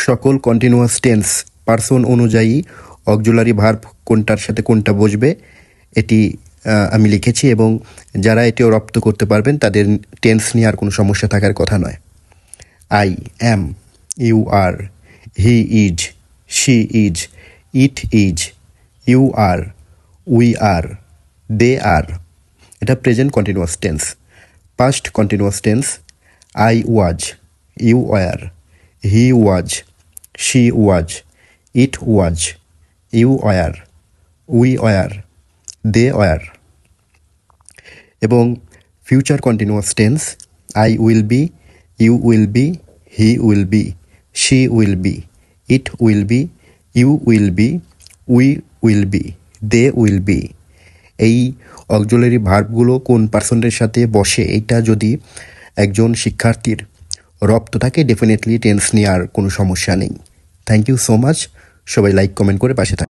সকল continuous tense person অনুযায়ী auxiliary verb কোনটার সাথে কোনটা বসবে এটি আমি লিখেছি, এবং যারা এটিও রপ্ত করতে পারবেন তাদের টেন্স নিয়ে আর কোনো সমস্যা থাকার কথা নয়। I am, you are, he is, she is, it is, you are, we are, they are. এটা present continuous tense. Past continuous tense I was, you were, he was, she was, it was, you were, we were, they were. এবং future continuous tense I will be, you will be, he will be, she will be, it will be, you will be, we will be, they will be. এই auxiliary ভার্বগুলো কোন পার্সনের সাথে বসে এটা যদি একজন শিক্ষার্থীর রপ্ত থাকে ডেফিনেটলি টেন্স নিয়ে আর কোনো সমস্যা নেই। Thank you so much. সবাই লাইক কমেন্ট করে পাশে থাকুন।